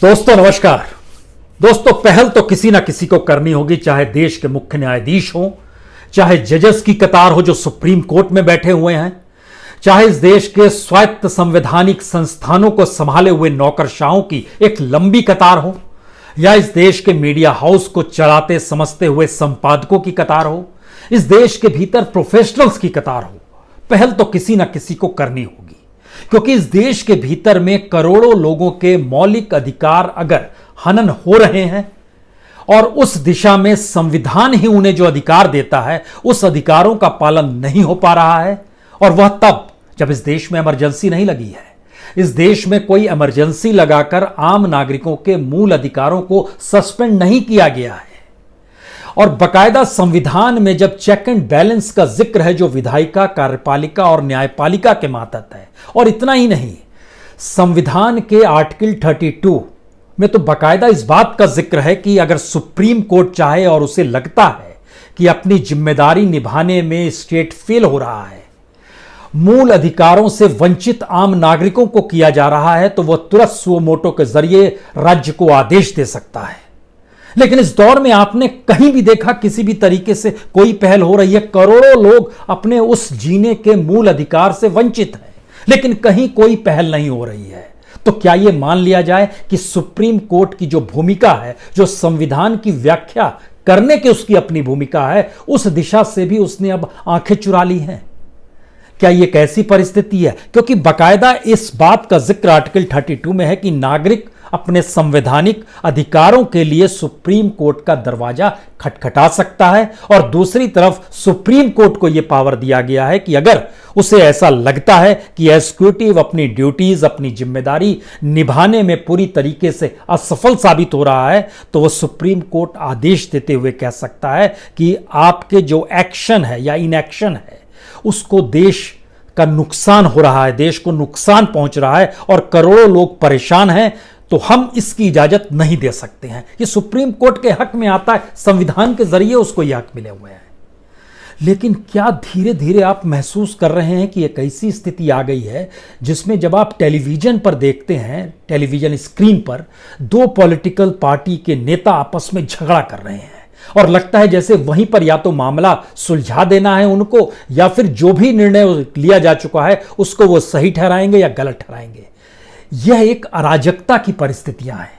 दोस्तों नमस्कार। दोस्तों पहल तो किसी ना किसी को करनी होगी, चाहे देश के मुख्य न्यायाधीश हो, चाहे जजेस की कतार हो जो सुप्रीम कोर्ट में बैठे हुए हैं, चाहे इस देश के स्वायत्त संवैधानिक संस्थानों को संभाले हुए नौकरशाहों की एक लंबी कतार हो, या इस देश के मीडिया हाउस को चलाते समझते हुए संपादकों की कतार हो, इस देश के भीतर प्रोफेशनल्स की कतार हो। पहल तो किसी ना किसी को करनी होगी, क्योंकि इस देश के भीतर में करोड़ों लोगों के मौलिक अधिकार अगर हनन हो रहे हैं और उस दिशा में संविधान ही उन्हें जो अधिकार देता है उस अधिकारों का पालन नहीं हो पा रहा है, और वह तब जब इस देश में इमरजेंसी नहीं लगी है। इस देश में कोई इमरजेंसी लगाकर आम नागरिकों के मूल अधिकारों को सस्पेंड नहीं किया गया है, और बकायदा संविधान में जब चेक एंड बैलेंस का जिक्र है जो विधायिका, कार्यपालिका और न्यायपालिका के मातहत है, और इतना ही नहीं, संविधान के आर्टिकल 32 में तो बकायदा इस बात का जिक्र है कि अगर सुप्रीम कोर्ट चाहे और उसे लगता है कि अपनी जिम्मेदारी निभाने में स्टेट फेल हो रहा है, मूल अधिकारों से वंचित आम नागरिकों को किया जा रहा है, तो वह तुरंत सुओ मोटो के जरिए राज्य को आदेश दे सकता है। लेकिन इस दौर में आपने कहीं भी देखा किसी भी तरीके से कोई पहल हो रही है? करोड़ों लोग अपने उस जीने के मूल अधिकार से वंचित हैं, लेकिन कहीं कोई पहल नहीं हो रही है। तो क्या यह मान लिया जाए कि सुप्रीम कोर्ट की जो भूमिका है, जो संविधान की व्याख्या करने की उसकी अपनी भूमिका है, उस दिशा से भी उसने अब आंखें चुरा ली हैं? क्या यह एक ऐसी परिस्थिति है? क्योंकि बकायदा इस बात का जिक्र आर्टिकल 32 में है कि नागरिक अपने संवैधानिक अधिकारों के लिए सुप्रीम कोर्ट का दरवाजा खटखटा सकता है, और दूसरी तरफ सुप्रीम कोर्ट को यह पावर दिया गया है कि अगर उसे ऐसा लगता है कि एग्जीक्यूटिव अपनी ड्यूटीज, अपनी जिम्मेदारी निभाने में पूरी तरीके से असफल साबित हो रहा है, तो वह सुप्रीम कोर्ट आदेश देते हुए कह सकता है कि आपके जो एक्शन है या इनएक्शन है उसको देश का नुकसान हो रहा है, देश को नुकसान पहुंच रहा है और करोड़ों लोग परेशान हैं, तो हम इसकी इजाजत नहीं दे सकते हैं। ये सुप्रीम कोर्ट के हक में आता है, संविधान के जरिए उसको यह हक मिले हुए हैं। लेकिन क्या धीरे धीरे आप महसूस कर रहे हैं कि एक ऐसी स्थिति आ गई है जिसमें जब आप टेलीविजन पर देखते हैं, टेलीविजन स्क्रीन पर दो पॉलिटिकल पार्टी के नेता आपस में झगड़ा कर रहे हैं, और लगता है जैसे वहीं पर या तो मामला सुलझा देना है उनको, या फिर जो भी निर्णय लिया जा चुका है उसको वो सही ठहराएंगे या गलत ठहराएंगे। यह एक अराजकता की परिस्थितियां हैं।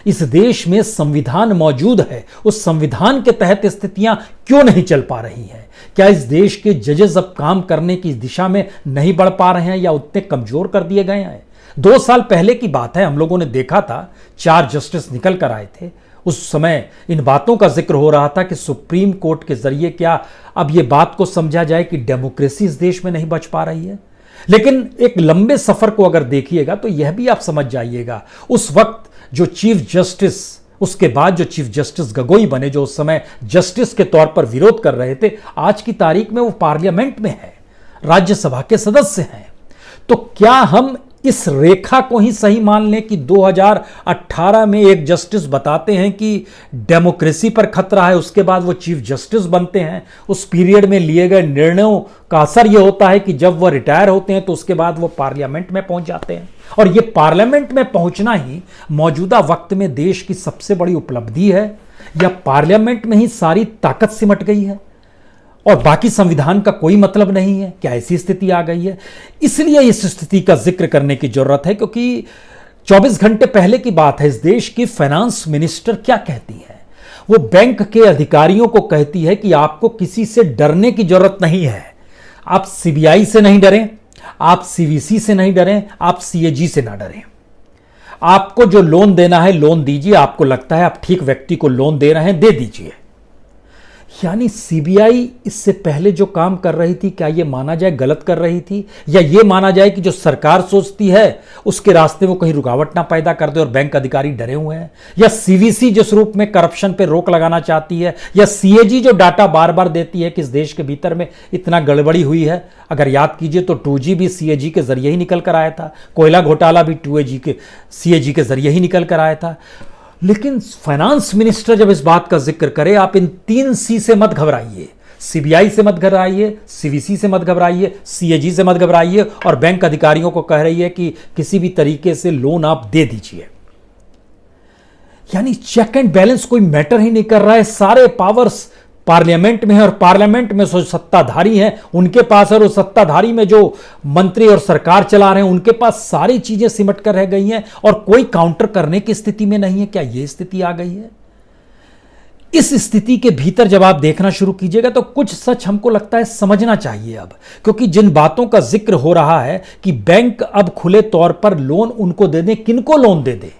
इस देश में संविधान मौजूद है, उस संविधान के तहत स्थितियां क्यों नहीं चल पा रही हैं? क्या इस देश के जजेस अब काम करने की दिशा में नहीं बढ़ पा रहे हैं, या उतने कमजोर कर दिए गए हैं? 2 साल पहले की बात है, हम लोगों ने देखा था 4 जस्टिस निकल कर आए थे। उस समय इन बातों का जिक्र हो रहा था कि सुप्रीम कोर्ट के जरिए क्या अब यह बात को समझा जाए कि डेमोक्रेसी इस देश में नहीं बच पा रही है। लेकिन एक लंबे सफर को अगर देखिएगा तो यह भी आप समझ जाइएगा, उस वक्त जो चीफ जस्टिस, उसके बाद जो चीफ जस्टिस गगोई बने, जो उस समय जस्टिस के तौर पर विरोध कर रहे थे, आज की तारीख में वो पार्लियामेंट में है, राज्यसभा के सदस्य हैं। तो क्या हम इस रेखा को ही सही मान लें कि 2018 में एक जस्टिस बताते हैं कि डेमोक्रेसी पर खतरा है, उसके बाद वो चीफ जस्टिस बनते हैं, उस पीरियड में लिए गए निर्णयों का असर यह होता है कि जब वह रिटायर होते हैं तो उसके बाद वो पार्लियामेंट में पहुंच जाते हैं, और ये पार्लियामेंट में पहुंचना ही मौजूदा वक्त में देश की सबसे बड़ी उपलब्धि है, या पार्लियामेंट में ही सारी ताकत सिमट गई है और बाकी संविधान का कोई मतलब नहीं है? क्या ऐसी स्थिति आ गई है? इसलिए इस स्थिति का जिक्र करने की जरूरत है, क्योंकि 24 घंटे पहले की बात है, इस देश की फाइनेंस मिनिस्टर क्या कहती है? वो बैंक के अधिकारियों को कहती है कि आपको किसी से डरने की जरूरत नहीं है। आप सीबीआई से नहीं डरें, आप सीवीसी से नहीं डरें, आप सीएजी से ना डरें। आपको जो लोन देना है लोन दीजिए, आपको लगता है आप ठीक व्यक्ति को लोन दे रहे हैं, दे दीजिए। यानी सीबीआई इससे पहले जो काम कर रही थी, क्या यह माना जाए गलत कर रही थी, या यह माना जाए कि जो सरकार सोचती है उसके रास्ते वो कहीं रुकावट ना पैदा कर दे और बैंक अधिकारी डरे हुए हैं, या सीवीसी जिस रूप में करप्शन पे रोक लगाना चाहती है, या सीएजी जो डाटा बार बार देती है कि इस देश के भीतर में इतना गड़बड़ी हुई है। अगर याद कीजिए तो 2G भी सीएजी के जरिए ही निकल कर आया था, कोयला घोटाला भी सीएजी के जरिए ही निकल कर आया था। लेकिन फाइनेंस मिनिस्टर जब इस बात का जिक्र करे, आप इन 3 सी से मत घबराइए, सीबीआई से मत घबराइए, सीवीसी से मत घबराइए, सीएजी से मत घबराइए, और बैंक अधिकारियों को कह रही है कि किसी भी तरीके से लोन आप दे दीजिए। यानी चेक एंड बैलेंस कोई मैटर ही नहीं कर रहा है। सारे पावर्स पार्लियामेंट में है और पार्लियामेंट में जो सत्ताधारी हैं उनके पास है, और सत्ताधारी में जो मंत्री और सरकार चला रहे हैं उनके पास सारी चीजें सिमट कर रह गई हैं और कोई काउंटर करने की स्थिति में नहीं है। क्या यह स्थिति आ गई है? इस स्थिति के भीतर जब आप देखना शुरू कीजिएगा तो कुछ सच हमको लगता है समझना चाहिए अब, क्योंकि जिन बातों का जिक्र हो रहा है कि बैंक अब खुले तौर पर लोन उनको दे दें, किनको लोन दे दें,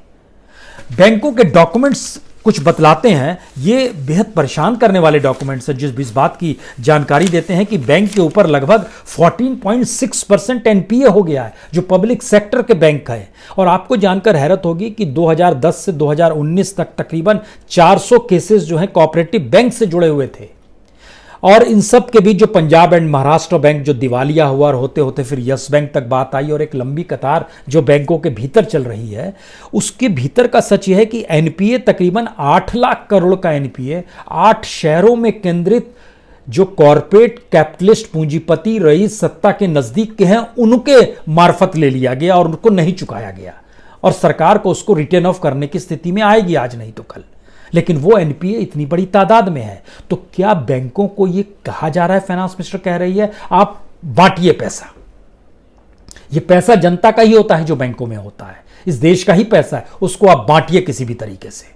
बैंकों के डॉक्यूमेंट्स कुछ बतलाते हैं। ये बेहद परेशान करने वाले डॉक्यूमेंट्स हैं, जिस बात की जानकारी देते हैं कि बैंक के ऊपर लगभग 14.6% एनपीए हो गया है, जो पब्लिक सेक्टर के बैंक है। और आपको जानकर हैरत होगी कि 2010 से 2019 तक तकरीबन 400 केसेस जो हैं कोऑपरेटिव बैंक से जुड़े हुए थे। और इन सब के बीच जो पंजाब एंड महाराष्ट्र बैंक जो दिवालिया हुआ और होते होते फिर यस बैंक तक बात आई, और एक लंबी कतार जो बैंकों के भीतर चल रही है, उसके भीतर का सच यह है कि एनपीए तकरीबन 8 लाख करोड़ का एनपीए 8 शहरों में केंद्रित जो कॉरपोरेट कैपिटलिस्ट पूंजीपति रईस सत्ता के नजदीक के हैं उनके मार्फत ले लिया गया और उनको नहीं चुकाया गया, और सरकार को उसको रिटर्न ऑफ करने की स्थिति में आएगी आज नहीं तो कल। लेकिन वो एनपीए इतनी बड़ी तादाद में है, तो क्या बैंकों को ये कहा जा रहा है, फाइनेंस मिनिस्टर कह रही है आप बांटिए पैसा, ये पैसा जनता का ही होता है जो बैंकों में होता है, इस देश का ही पैसा है, उसको आप बांटिए किसी भी तरीके से,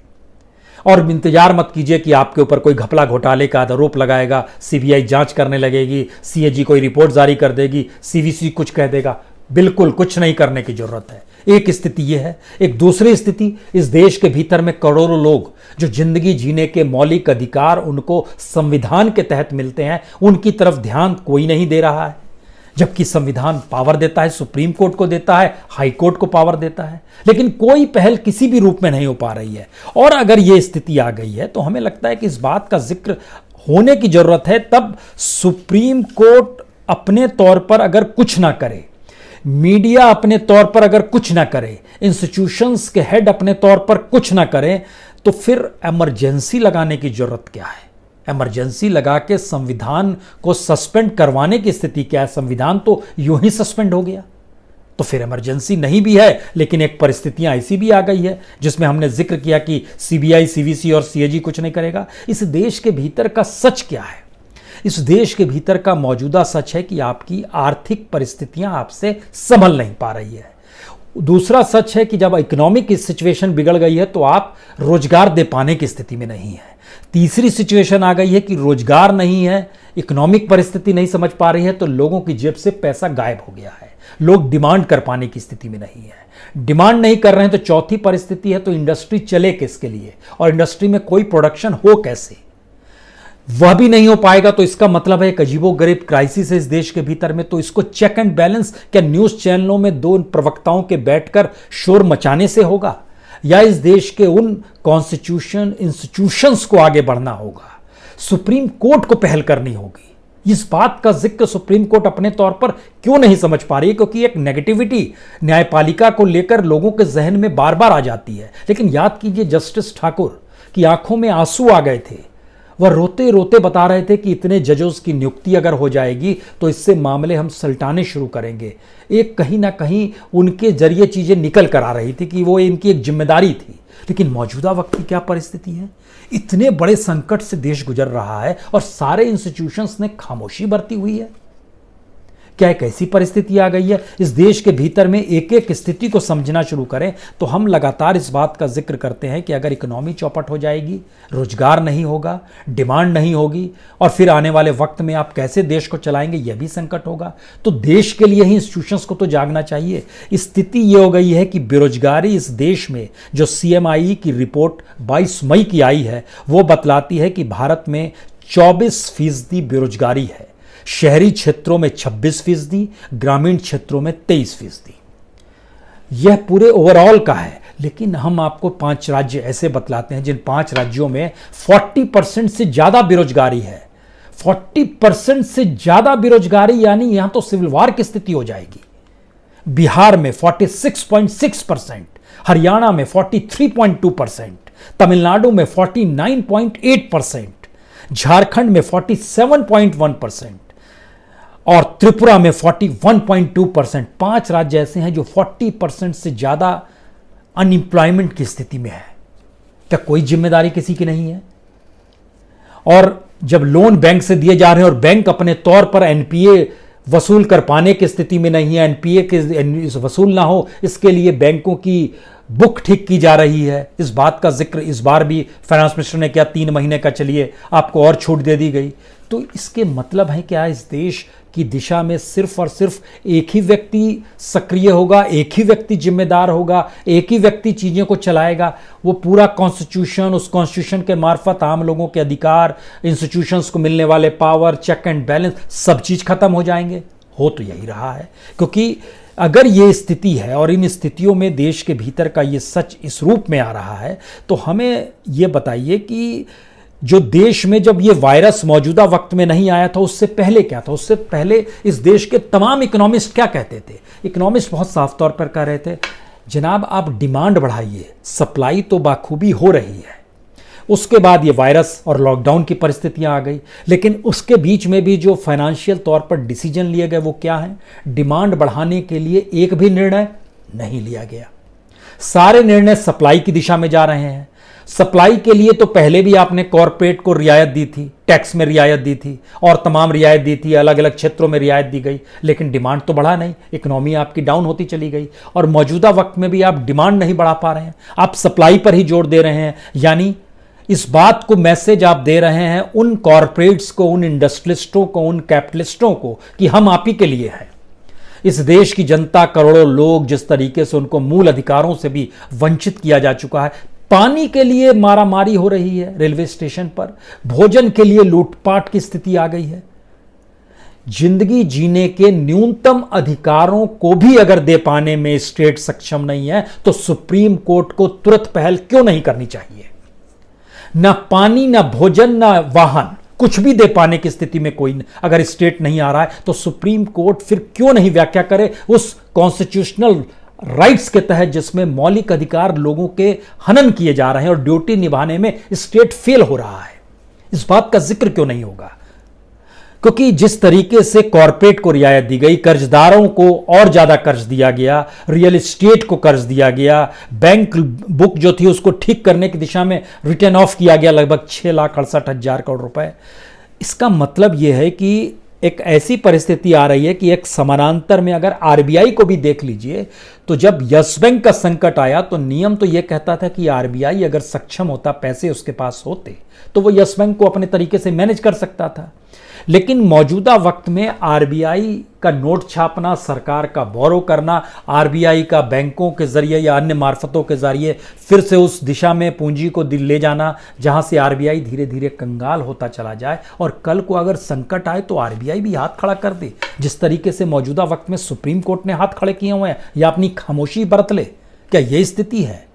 और इंतजार मत कीजिए कि आपके ऊपर कोई घपला घोटाले का आरोप लगाएगा, सीबीआई जांच करने लगेगी, सीएजी कोई रिपोर्ट जारी कर देगी, सीवीसी कुछ कह देगा। बिल्कुल कुछ नहीं करने की जरूरत है। एक स्थिति यह है। एक दूसरी स्थिति, इस देश के भीतर में करोड़ों लोग जो जिंदगी जीने के मौलिक अधिकार उनको संविधान के तहत मिलते हैं, उनकी तरफ ध्यान कोई नहीं दे रहा है, जबकि संविधान पावर देता है, सुप्रीम कोर्ट को देता है, हाई कोर्ट को पावर देता है, लेकिन कोई पहल किसी भी रूप में नहीं हो पा रही है। और अगर यह स्थिति आ गई है तो हमें लगता है कि इस बात का जिक्र होने की जरूरत है। तब सुप्रीम कोर्ट अपने तौर पर अगर कुछ ना करे, मीडिया अपने तौर पर अगर कुछ ना करे, इंस्टीट्यूशंस के हेड अपने तौर पर कुछ ना करें, तो फिर इमरजेंसी लगाने की जरूरत क्या है? इमरजेंसी लगा के संविधान को सस्पेंड करवाने की स्थिति क्या है? संविधान तो यूं ही सस्पेंड हो गया, तो फिर इमरजेंसी नहीं भी है। लेकिन एक परिस्थितियां ऐसी भी आ गई है जिसमें हमने जिक्र किया कि सीबीआई, सीवीसी और सीएजी कुछ नहीं करेगा। इस देश के भीतर का सच क्या है? इस देश के भीतर का मौजूदा सच है कि आपकी आर्थिक परिस्थितियां आपसे संभल नहीं पा रही है। दूसरा सच है कि जब इकोनॉमिक सिचुएशन बिगड़ गई है तो आप रोजगार दे पाने की स्थिति में नहीं है। तीसरी सिचुएशन आ गई है कि रोजगार नहीं है, इकोनॉमिक परिस्थिति नहीं समझ पा रही है, तो लोगों की जेब से पैसा गायब हो गया है, लोग डिमांड कर पाने की स्थिति में नहीं है। डिमांड नहीं कर रहे हैं तो चौथी परिस्थिति है, तो इंडस्ट्री चले किसके लिए, और इंडस्ट्री में कोई प्रोडक्शन हो कैसे, वह भी नहीं हो पाएगा। तो इसका मतलब है एक अजीबोगरीब क्राइसिस है इस देश के भीतर में। तो इसको चेक एंड बैलेंस क्या न्यूज चैनलों में दो प्रवक्ताओं के बैठकर शोर मचाने से होगा, या इस देश के उन कॉन्स्टिट्यूशन इंस्टीट्यूशंस को आगे बढ़ना होगा, सुप्रीम कोर्ट को पहल करनी होगी? इस बात का जिक्र सुप्रीम कोर्ट अपने तौर पर क्यों नहीं समझ पा रही है? क्योंकि एक नेगेटिविटी न्यायपालिका को लेकर लोगों के जहन में बार बार आ जाती है। लेकिन याद कीजिए जस्टिस ठाकुर की आंखों में आंसू आ गए थे, वह रोते रोते बता रहे थे कि इतने जजों की नियुक्ति अगर हो जाएगी तो इससे मामले हम सलटाने शुरू करेंगे। एक कहीं ना कहीं उनके जरिए चीजें निकल कर आ रही थी कि वो इनकी एक जिम्मेदारी थी। लेकिन मौजूदा वक्त की क्या परिस्थिति है? इतने बड़े संकट से देश गुजर रहा है और सारे इंस्टीट्यूशंस ने खामोशी बरती हुई है। क्या एक ऐसी परिस्थिति आ गई है इस देश के भीतर में? एक एक स्थिति को समझना शुरू करें तो हम लगातार इस बात का जिक्र करते हैं कि अगर इकोनॉमी चौपट हो जाएगी, रोजगार नहीं होगा, डिमांड नहीं होगी, और फिर आने वाले वक्त में आप कैसे देश को चलाएंगे यह भी संकट होगा। तो देश के लिए ही इंस्टीट्यूशंस को तो जागना चाहिए। स्थिति यह हो गई है कि बेरोजगारी इस देश में, जो सीएमआई की रिपोर्ट 22 मई की आई है, वो बतलाती है कि भारत में 24% बेरोजगारी है। शहरी क्षेत्रों में 26%, ग्रामीण क्षेत्रों में 23%। यह पूरे ओवरऑल का है। लेकिन हम आपको 5 राज्य ऐसे बतलाते हैं जिन 5 राज्यों में 40% से ज्यादा बेरोजगारी है। 40% से ज्यादा बेरोजगारी, यानी यहां तो सिविल वार की स्थिति हो जाएगी। बिहार में 46.6%, हरियाणा में 43.2%, तमिलनाडु में 49.8%, झारखंड में 47.1% और त्रिपुरा में 41.2%। 5 राज्य ऐसे हैं जो 40% से ज्यादा अनएम्प्लॉयमेंट की स्थिति में है। क्या कोई जिम्मेदारी किसी की नहीं है? और जब लोन बैंक से दिए जा रहे हैं और बैंक अपने तौर पर एनपीए वसूल कर पाने की स्थिति में नहीं है, एनपीए के वसूल ना हो इसके लिए बैंकों की बुक ठीक की जा रही है, इस बात का जिक्र इस बार भी फाइनेंस मिनिस्टर ने किया, 3 महीने का चलिए आपको और छूट दे दी गई। तो इसके मतलब है क्या, इस देश की दिशा में सिर्फ और सिर्फ एक ही व्यक्ति सक्रिय होगा, एक ही व्यक्ति जिम्मेदार होगा, एक ही व्यक्ति चीज़ों को चलाएगा? वो पूरा कॉन्स्टिट्यूशन, उस कॉन्स्टिट्यूशन के मार्फत आम लोगों के अधिकार, इंस्टीट्यूशंस को मिलने वाले पावर, चेक एंड बैलेंस, सब चीज़ खत्म हो जाएंगे? हो तो यही रहा है। क्योंकि अगर ये स्थिति है और इन स्थितियों में देश के भीतर का ये सच इस रूप में आ रहा है, तो हमें ये बताइए कि जो देश में जब ये वायरस मौजूदा वक्त में नहीं आया था उससे पहले क्या था? उससे पहले इस देश के तमाम इकोनॉमिस्ट क्या कहते थे? इकोनॉमिस्ट बहुत साफ तौर पर कह रहे थे, जनाब आप डिमांड बढ़ाइए, सप्लाई तो बाखूबी हो रही है। उसके बाद ये वायरस और लॉकडाउन की परिस्थितियां आ गई, लेकिन उसके बीच में भी जो फाइनेंशियल तौर पर डिसीजन लिए गए वो क्या है? डिमांड बढ़ाने के लिए एक भी निर्णय नहीं लिया गया। सारे निर्णय सप्लाई की दिशा में जा रहे हैं। सप्लाई के लिए तो पहले भी आपने कॉरपोरेट को रियायत दी थी, टैक्स में रियायत दी थी और तमाम रियायत दी थी, अलग अलग क्षेत्रों में रियायत दी गई, लेकिन डिमांड तो बढ़ा नहीं, इकोनॉमी आपकी डाउन होती चली गई। और मौजूदा वक्त में भी आप डिमांड नहीं बढ़ा पा रहे हैं, आप सप्लाई पर ही जोर दे रहे हैं। यानी इस बात को मैसेज आप दे रहे हैं उन कॉरपोरेट्स को, उन इंडस्ट्रियलिस्टों को, उन कैपिटलिस्टों को कि हम आप ही के लिए हैं। इस देश की जनता, करोड़ों लोग, जिस तरीके से उनको मूल अधिकारों से भी वंचित किया जा चुका है, पानी के लिए मारामारी हो रही है रेलवे स्टेशन पर, भोजन के लिए लूटपाट की स्थिति आ गई है। जिंदगी जीने के न्यूनतम अधिकारों को भी अगर दे पाने में स्टेट सक्षम नहीं है तो सुप्रीम कोर्ट को तुरंत पहल क्यों नहीं करनी चाहिए? ना पानी, ना भोजन, ना वाहन, कुछ भी दे पाने की स्थिति में कोई अगर स्टेट नहीं आ रहा है तो सुप्रीम कोर्ट फिर क्यों नहीं व्याख्या करे उस कॉन्स्टिट्यूशनल राइट्स के तहत जिसमें मौलिक अधिकार लोगों के हनन किए जा रहे हैं और ड्यूटी निभाने में स्टेट फेल हो रहा है? इस बात का जिक्र क्यों नहीं होगा? क्योंकि जिस तरीके से कॉरपोरेट को रियायत दी गई, कर्जदारों को और ज्यादा कर्ज दिया गया, रियल एस्टेट को कर्ज दिया गया, बैंक बुक जो थी उसको ठीक करने की दिशा में रिटर्न ऑफ किया गया लगभग 6,68,000 करोड़ रुपए। इसका मतलब यह है कि एक ऐसी परिस्थिति आ रही है कि एक समानांतर में अगर आरबीआई को भी देख लीजिए तो जब यस बैंक का संकट आया तो नियम तो यह कहता था कि आरबीआई अगर सक्षम होता, पैसे उसके पास होते तो वो यस बैंक को अपने तरीके से मैनेज कर सकता था। लेकिन मौजूदा वक्त में आरबीआई का नोट छापना, सरकार का बोरो करना, आरबीआई का बैंकों के जरिए या अन्य मार्फतों के जरिए फिर से उस दिशा में पूंजी को ले जाना जहां से आरबीआई धीरे धीरे कंगाल होता चला जाए और कल को अगर संकट आए तो आरबीआई भी हाथ खड़ा कर दे, जिस तरीके से मौजूदा वक्त में सुप्रीम कोर्ट ने हाथ खड़े किए हुए हैं, या अपनी खामोशी बरत ले। क्या यह स्थिति है?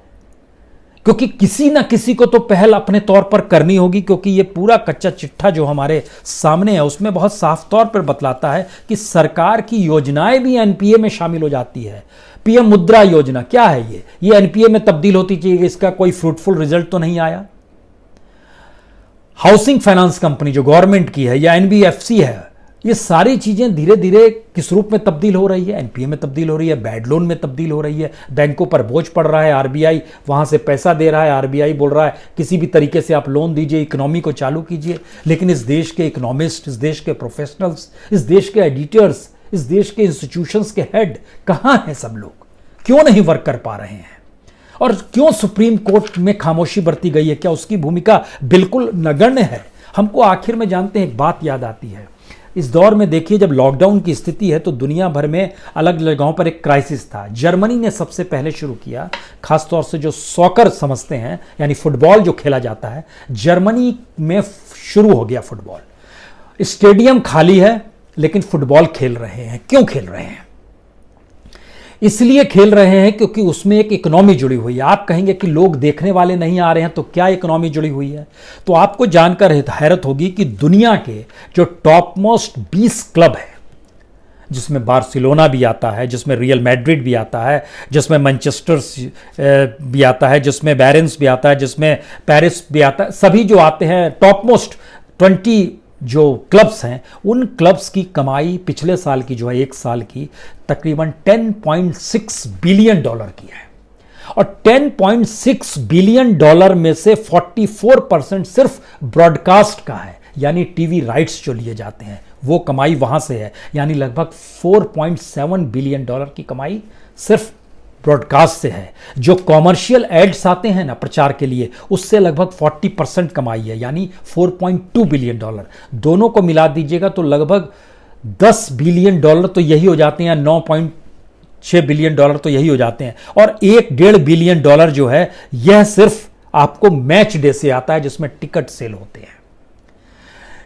क्योंकि किसी ना किसी को तो पहल अपने तौर पर करनी होगी, क्योंकि ये पूरा कच्चा चिट्ठा जो हमारे सामने है उसमें बहुत साफ तौर पर बतलाता है कि सरकार की योजनाएं भी एनपीए में शामिल हो जाती है। पीएम मुद्रा योजना क्या है? ये एनपीए में तब्दील होती चाहिए, इसका कोई फ्रूटफुल रिजल्ट तो नहीं आया। हाउसिंग फाइनेंस कंपनी जो गवर्नमेंट की है या एनबीएफसी है, ये सारी चीजें धीरे धीरे किस रूप में तब्दील हो रही है? एनपीए में तब्दील हो रही है, बैड लोन में तब्दील हो रही है, बैंकों पर बोझ पड़ रहा है, आरबीआई वहां से पैसा दे रहा है, आरबीआई बोल रहा है किसी भी तरीके से आप लोन दीजिए, इकोनॉमी को चालू कीजिए। लेकिन इस देश के इकोनॉमिस्ट, इस देश के प्रोफेशनल्स, इस देश के एडिटर्स, इस देश के इंस्टीट्यूशंस के हेड कहां हैं? सब लोग क्यों नहीं वर्क कर पा रहे हैं? और क्यों सुप्रीम कोर्ट में खामोशी बरती गई है? क्या उसकी भूमिका बिल्कुल नगण्य है? हमको आखिर में जानते हैं एक बात याद आती है, इस दौर में देखिए जब लॉकडाउन की स्थिति है तो दुनिया भर में अलग अलग जगहों पर एक क्राइसिस था। जर्मनी ने सबसे पहले शुरू किया, खासतौर से जो सॉकर समझते हैं यानी फुटबॉल जो खेला जाता है, जर्मनी में शुरू हो गया फुटबॉल। स्टेडियम खाली है लेकिन फुटबॉल खेल रहे हैं। क्यों खेल रहे हैं? इसलिए खेल रहे हैं क्योंकि उसमें एक इकोनॉमी जुड़ी हुई है। आप कहेंगे कि लोग देखने वाले नहीं आ रहे हैं, तो क्या इकोनॉमी जुड़ी हुई है? तो आपको जानकर हैरत होगी कि दुनिया के जो टॉप मोस्ट 20 क्लब है, जिसमें बार्सिलोना भी आता है, जिसमें रियल मैड्रिड भी आता है, जिसमें मैनचेस्टर भी आता है, जिसमें बैरेंस भी आता है, जिसमें पेरिस भी आता है, सभी जो आते हैं टॉप मोस्ट 20 जो क्लब्स हैं, उन क्लब्स की कमाई पिछले साल की जो है, एक साल की, तकरीबन $10.6 बिलियन की है। और 10.6 बिलियन डॉलर में से 44% सिर्फ ब्रॉडकास्ट का है, यानी टीवी राइट्स जो लिए जाते हैं वो कमाई वहां से है। यानी लगभग 4.7 बिलियन डॉलर की कमाई सिर्फ ब्रॉडकास्ट से है। जो कॉमर्शियल एड्स आते हैं ना प्रचार के लिए, उससे लगभग 40% कमाई है, यानी 4.2 बिलियन डॉलर। दोनों को मिला दीजिएगा तो लगभग 10 बिलियन डॉलर तो यही हो जाते हैं, 9.6 बिलियन डॉलर तो यही हो जाते हैं। और 1.5 बिलियन डॉलर जो है यह सिर्फ आपको मैच डे से आता है, जिसमें टिकट सेल होते हैं।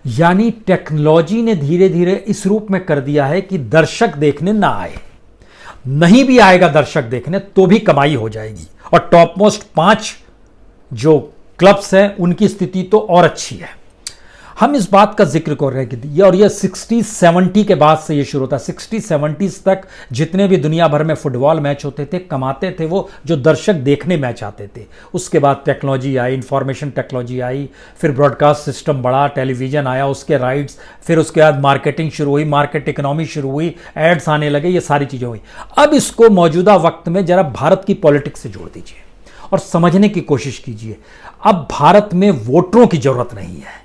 यानी टेक्नोलॉजी ने धीरे धीरे इस रूप में कर दिया है कि दर्शक देखने ना आए, नहीं भी आएगा दर्शक देखने तो भी कमाई हो जाएगी। और टॉप मोस्ट 5 जो क्लब्स हैं उनकी स्थिति तो और अच्छी है। हम इस बात का जिक्र कर रहे हैं और ये 60-70 के बाद से ये शुरू होता है। 60-70s तक जितने भी दुनिया भर में फुटबॉल मैच होते थे, कमाते थे वो जो दर्शक देखने मैच आते थे। उसके बाद टेक्नोलॉजी आई, इंफॉर्मेशन टेक्नोलॉजी आई, फिर ब्रॉडकास्ट सिस्टम बढ़ा, टेलीविजन आया, उसके राइट्स, फिर उसके बाद मार्केटिंग शुरू हुई, मार्केट इकोनॉमी शुरू हुई, एड्स आने लगे, ये सारी चीज़ें हुई। अब इसको मौजूदा वक्त में जरा भारत की पॉलिटिक्स से जोड़ दीजिए और समझने की कोशिश कीजिए। अब भारत में वोटरों की जरूरत नहीं है।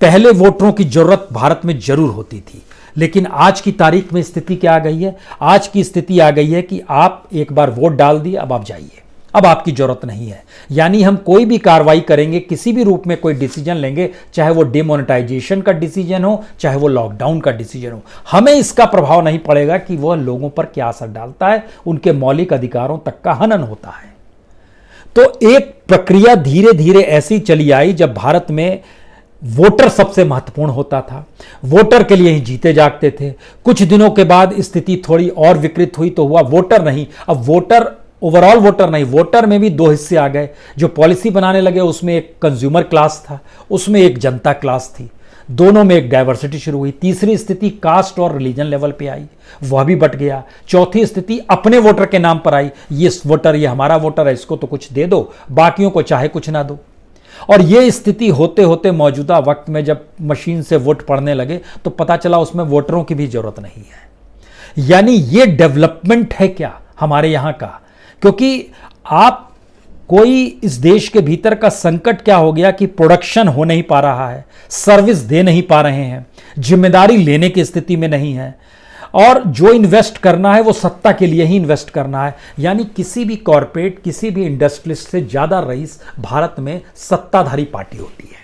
पहले वोटरों की जरूरत भारत में जरूर होती थी, लेकिन आज की तारीख में स्थिति क्या आ गई है? आज की स्थिति आ गई है कि आप एक बार वोट डाल दिए, अब आप जाइए, अब आपकी जरूरत नहीं है। यानी हम कोई भी कार्रवाई करेंगे, किसी भी रूप में कोई डिसीजन लेंगे, चाहे वो डिमोनेटाइजेशन का डिसीजन हो, चाहे वो लॉकडाउन का डिसीजन हो, हमें इसका प्रभाव नहीं पड़ेगा कि वह लोगों पर क्या असर डालता है, उनके मौलिक अधिकारों तक का हनन होता है। तो एक प्रक्रिया धीरे धीरे ऐसी चली आई जब भारत में वोटर सबसे महत्वपूर्ण होता था, वोटर के लिए ही जीते जागते थे। कुछ दिनों के बाद स्थिति थोड़ी और विकृत हुई तो हुआ वोटर नहीं, अब वोटर ओवरऑल वोटर नहीं, वोटर में भी 2 हिस्से आ गए। जो पॉलिसी बनाने लगे उसमें एक कंज्यूमर क्लास था, उसमें एक जनता क्लास थी, दोनों में एक डाइवर्सिटी शुरू हुई। तीसरी स्थिति कास्ट और रिलीजन लेवल पे आई, वह भी बट गया। चौथी स्थिति अपने वोटर के नाम पर आई, ये वोटर, ये हमारा वोटर है, इसको तो कुछ दे दो, बाकियों को चाहे कुछ ना दो। और ये स्थिति होते होते मौजूदा वक्त में जब मशीन से वोट पड़ने लगे तो पता चला उसमें वोटरों की भी जरूरत नहीं है। यानी ये डेवलपमेंट है क्या हमारे यहां का? क्योंकि आप कोई इस देश के भीतर का संकट क्या हो गया कि प्रोडक्शन हो नहीं पा रहा है, सर्विस दे नहीं पा रहे हैं, जिम्मेदारी लेने की स्थिति में नहीं है, और जो इन्वेस्ट करना है वो सत्ता के लिए ही इन्वेस्ट करना है। यानी किसी भी कॉरपोरेट, किसी भी इंडस्ट्रियलिस्ट से ज्यादा रईस भारत में सत्ताधारी पार्टी होती है।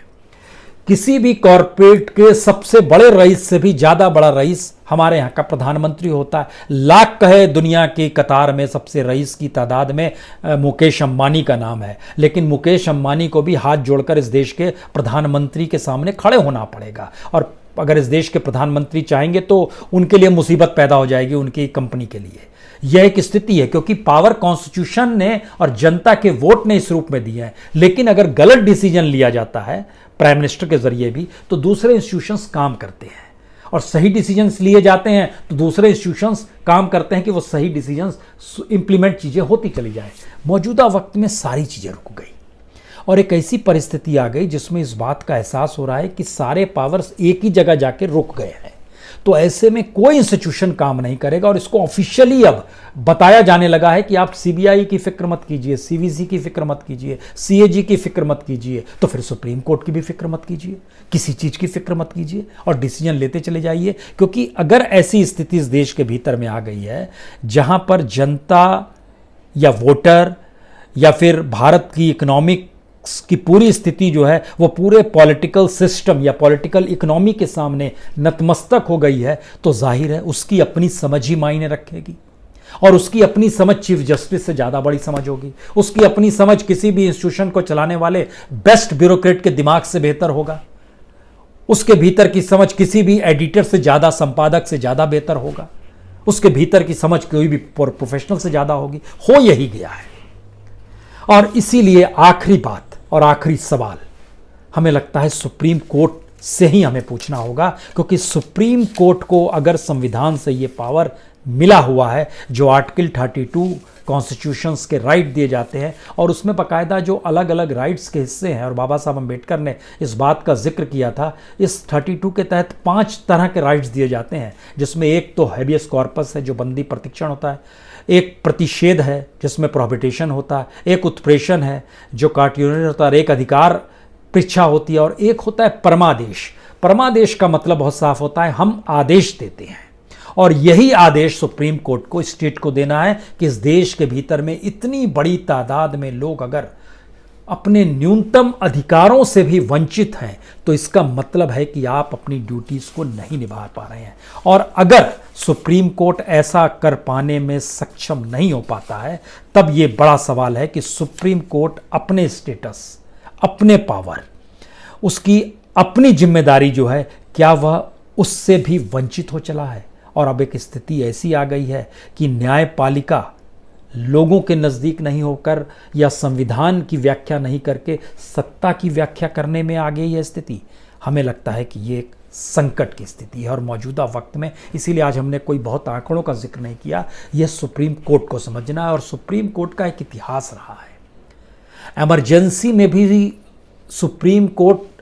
किसी भी कॉरपोरेट के सबसे बड़े रईस से भी ज्यादा बड़ा रईस हमारे यहाँ का प्रधानमंत्री होता है। लाख कहे दुनिया की कतार में सबसे रईस की तादाद में मुकेश अंबानी का नाम है, लेकिन मुकेश अंबानी को भी हाथ जोड़कर इस देश के प्रधानमंत्री के सामने खड़े होना पड़ेगा। और अगर इस देश के प्रधानमंत्री चाहेंगे तो उनके लिए मुसीबत पैदा हो जाएगी, उनकी कंपनी के लिए। यह एक स्थिति है क्योंकि पावर कॉन्स्टिट्यूशन ने और जनता के वोट ने इस रूप में दिया है। लेकिन अगर गलत डिसीजन लिया जाता है प्राइम मिनिस्टर के जरिए भी तो दूसरे इंस्टीट्यूशंस काम करते हैं, और सही डिसीजंस लिए जाते हैं तो दूसरे इंस्टीट्यूशंस काम करते हैं कि वो सही डिसीजंस इंप्लीमेंट चीजें होती चली जाए। मौजूदा वक्त में सारी चीजें रुक गई और एक ऐसी परिस्थिति आ गई जिसमें इस बात का एहसास हो रहा है कि सारे पावर्स एक ही जगह जाके रुक गए हैं। तो ऐसे में कोई इंस्टीट्यूशन काम नहीं करेगा, और इसको ऑफिशियली अब बताया जाने लगा है कि आप सीबीआई की फिक्र मत कीजिए, सीवीसी की फिक्र मत कीजिए, सीएजी की फिक्र मत कीजिए, तो फिर सुप्रीम कोर्ट की भी फिक्र मत कीजिए, किसी चीज की फिक्र मत कीजिए और डिसीजन लेते चले जाइए। क्योंकि अगर ऐसी स्थिति इस देश के भीतर में आ गई है जहां पर जनता या वोटर या फिर भारत की इकोनॉमिक की पूरी स्थिति जो है वो पूरे पॉलिटिकल सिस्टम या पॉलिटिकल इकोनॉमी के सामने नतमस्तक हो गई है, तो जाहिर है उसकी अपनी समझ ही मायने रखेगी। और उसकी अपनी समझ चीफ जस्टिस से ज़्यादा बड़ी समझ होगी, उसकी अपनी समझ किसी भी इंस्टीट्यूशन को चलाने वाले बेस्ट ब्यूरोक्रेट के दिमाग से बेहतर होगा, उसके भीतर की समझ किसी भी एडिटर से ज़्यादा, संपादक से ज़्यादा बेहतर होगा, उसके भीतर की समझ कोई भी प्रोफेशनल से ज़्यादा होगी। हो यही गया है। और इसीलिए आखिरी बात और आखिरी सवाल हमें लगता है सुप्रीम कोर्ट से ही हमें पूछना होगा, क्योंकि सुप्रीम कोर्ट को अगर संविधान से ये पावर मिला हुआ है, जो आर्टिकल 32 कॉन्स्टिट्यूशंस के राइट दिए जाते हैं, और उसमें बाकायदा जो अलग अलग राइट्स के हिस्से हैं, और बाबा साहब अम्बेडकर ने इस बात का जिक्र किया था, इस 32 के तहत 5 तरह के राइट्स दिए जाते हैं, जिसमें एक तो हैबियस कॉर्पस है जो बंदी प्रतिक्षण होता है, एक प्रतिषेध है जिसमें प्रोहिबिटेशन होता है, एक उत्प्रेषण है जो कार्टियोनियन होता है, एक अधिकार पृच्छा होती है, और एक होता है परमादेश। परमादेश का मतलब बहुत साफ होता है, हम आदेश देते हैं, और यही आदेश सुप्रीम कोर्ट को, स्टेट को देना है कि इस देश के भीतर में इतनी बड़ी तादाद में लोग अगर अपने न्यूनतम अधिकारों से भी वंचित हैं तो इसका मतलब है कि आप अपनी ड्यूटीज को नहीं निभा पा रहे हैं। और अगर सुप्रीम कोर्ट ऐसा कर पाने में सक्षम नहीं हो पाता है, तब यह बड़ा सवाल है कि सुप्रीम कोर्ट अपने स्टेटस, अपने पावर, उसकी अपनी जिम्मेदारी जो है, क्या वह उससे भी वंचित हो चला है। और अब एक स्थिति ऐसी आ गई है कि न्यायपालिका लोगों के नज़दीक नहीं होकर या संविधान की व्याख्या नहीं करके सत्ता की व्याख्या करने में आ गई है स्थिति। हमें लगता है कि ये एक संकट की स्थिति है और मौजूदा वक्त में, इसीलिए आज हमने कोई बहुत आंकड़ों का जिक्र नहीं किया, यह सुप्रीम कोर्ट को समझना है। और सुप्रीम कोर्ट का एक इतिहास रहा है। इमरजेंसी में भी सुप्रीम कोर्ट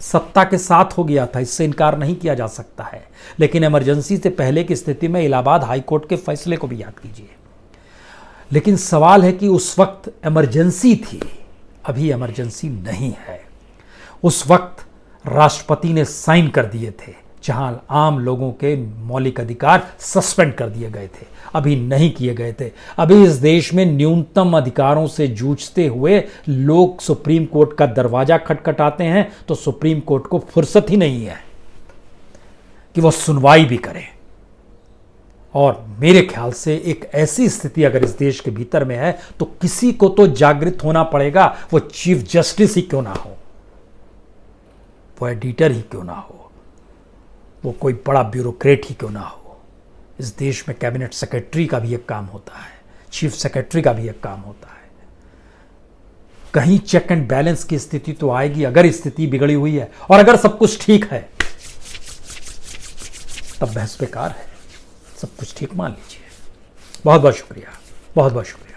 सत्ता के साथ हो गया था, इससे इनकार नहीं किया जा सकता है। लेकिन इमरजेंसी से पहले की स्थिति में इलाहाबाद हाई कोर्ट के फैसले को भी याद कीजिए। लेकिन सवाल है कि उस वक्त इमरजेंसी थी, अभी इमरजेंसी नहीं है। उस वक्त राष्ट्रपति ने साइन कर दिए थे, जहां आम लोगों के मौलिक अधिकार सस्पेंड कर दिए गए थे, अभी नहीं किए गए थे। अभी इस देश में न्यूनतम अधिकारों से जूझते हुए लोग सुप्रीम कोर्ट का दरवाजा खटखटाते हैं, तो सुप्रीम कोर्ट को फुर्सत ही नहीं है कि वह सुनवाई भी करे। और मेरे ख्याल से एक ऐसी स्थिति अगर इस देश के भीतर में है, तो किसी को तो जागृत होना पड़ेगा, वो चीफ जस्टिस ही क्यों ना हो, वो एडिटर ही क्यों ना हो, वो कोई बड़ा ब्यूरोक्रेट ही क्यों ना हो। इस देश में कैबिनेट सेक्रेटरी का भी एक काम होता है, चीफ सेक्रेटरी का भी एक काम होता है। कहीं चेक एंड बैलेंस की स्थिति तो आएगी अगर स्थिति बिगड़ी हुई है, और अगर सब कुछ ठीक है तब बहस बेकार है। सब कुछ ठीक मान लीजिए। बहुत बहुत शुक्रिया, बहुत बहुत शुक्रिया।